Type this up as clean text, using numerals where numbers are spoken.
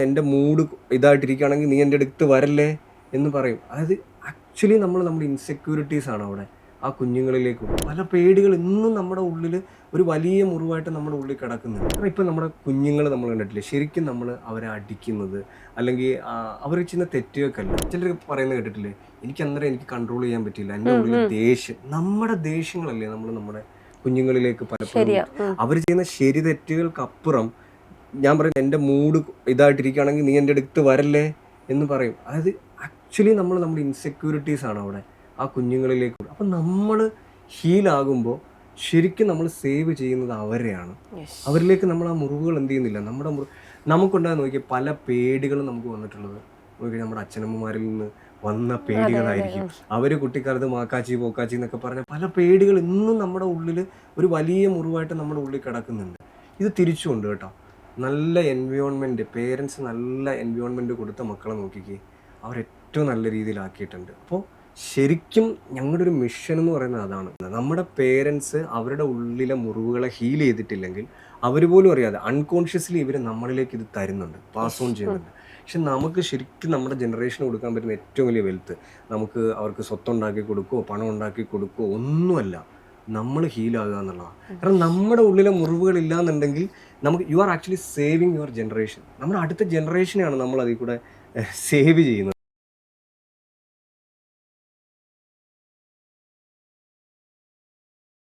എൻ്റെ മൂഡ് ഇതായിട്ടിരിക്കുകയാണെങ്കിൽ നീ എൻ്റെ അടുത്ത് വരല്ലേ എന്ന് പറയും. അതായത് ആക്ച്വലി നമ്മുടെ ഇൻസെക്യൂരിറ്റീസ് ആണ് അവിടെ ആ കുഞ്ഞുങ്ങളിലേക്ക് പല പേടികൾ ഇന്നും നമ്മുടെ ഉള്ളിൽ ഒരു വലിയ മുറിവായിട്ട് നമ്മുടെ ഉള്ളിൽ കിടക്കുന്നുണ്ട്. കാരണം ഇപ്പം നമ്മുടെ കുഞ്ഞുങ്ങൾ നമ്മൾ കണ്ടിട്ടില്ലേ, ശരിക്കും നമ്മൾ അവരെ അടിക്കുന്നത് അല്ലെങ്കിൽ അവർ ചെയ്യുന്ന തെറ്റുകൾക്കല്ല. ചിലർ പറയുന്നത് കേട്ടിട്ടില്ലേ, എനിക്ക് കൺട്രോൾ ചെയ്യാൻ പറ്റില്ല, എൻ്റെ ഉള്ളിൽ ദേഷ്യം. നമ്മുടെ ദേഷ്യങ്ങളല്ലേ നമ്മുടെ കുഞ്ഞുങ്ങളിലേക്ക് പലപ്പോഴും അവർ ചെയ്യുന്ന ശരി തെറ്റുകൾക്കപ്പുറം ഞാൻ പറയും എൻ്റെ മൂഡ് ഇതായിട്ടിരിക്കുകയാണെങ്കിൽ നീ എൻ്റെ അടുത്ത് വരല്ലേ എന്ന് പറയും. അതായത് ആക്ച്വലി നമ്മുടെ ഇൻസെക്യൂരിറ്റീസ് ആണ് അവിടെ ആ കുഞ്ഞുങ്ങളിലേക്ക്. അപ്പം നമ്മൾ ഹീലാകുമ്പോൾ ശരിക്കും നമ്മൾ സേവ് ചെയ്യുന്നത് അവരെയാണ്. അവരിലേക്ക് നമ്മൾ ആ മുറിവുകൾ എന്ത് ചെയ്യുന്നില്ല. നമുക്കുണ്ടാകുന്ന നോക്കിയാൽ പല പേടികളും നമുക്ക് വന്നിട്ടുള്ളത് നോക്കി നമ്മുടെ അച്ഛനമ്മമാരിൽ നിന്ന് വന്ന പേടികളായിരിക്കും. അവർ കുട്ടിക്കാലത്ത് മാക്കാച്ചി പോക്കാച്ചി എന്നൊക്കെ പറഞ്ഞ പല പേടികൾ ഇന്നും നമ്മുടെ ഉള്ളിൽ ഒരു വലിയ മുറിവായിട്ട് നമ്മുടെ ഉള്ളിൽ കിടക്കുന്നുണ്ട്. ഇത് തിരിച്ചുകൊണ്ട് കേട്ടോ, നല്ല എൻവയോൺമെൻറ്റ്, പേരൻസ് നല്ല എൻവയോൺമെൻറ്റ് കൊടുത്ത മക്കളെ നോക്കിക്കേ, അവരേറ്റവും നല്ല രീതിയിലാക്കിയിട്ടുണ്ട്. അപ്പോൾ ശരിക്കും ഞങ്ങളുടെ ഒരു മിഷൻ എന്ന് പറയുന്നത് അതാണ്. നമ്മുടെ പേരൻസ് അവരുടെ ഉള്ളിലെ മുറിവുകളെ ഹീൽ ചെയ്തിട്ടില്ലെങ്കിൽ അവർ പോലും അറിയാതെ അൺകോൺഷ്യസ്ലി ഇവർ നമ്മളിലേക്ക് ഇത് തരുന്നുണ്ട്, പാസ് ഓൺ ചെയ്യുന്നുണ്ട്. പക്ഷെ നമുക്ക് ശരിക്കും നമ്മുടെ ജനറേഷന് കൊടുക്കാൻ പറ്റുന്ന ഏറ്റവും വലിയ വെൽത്ത് നമുക്ക് അവർക്ക് സ്വത്തുണ്ടാക്കി കൊടുക്കുകയോ പണം ഉണ്ടാക്കി കൊടുക്കുകയോ ഒന്നുമല്ല, നമ്മൾ ഹീലാകുക എന്നുള്ളതാണ്. കാരണം നമ്മുടെ ഉള്ളിലെ മുറിവുകൾ ഇല്ലാന്നുണ്ടെങ്കിൽ you are actually saving your generation. നമ്മുടെ അടുത്ത ജനറേഷനെയാണ് നമ്മൾ അതിൽ കൂടെ സേവ് ചെയ്യുന്നത്.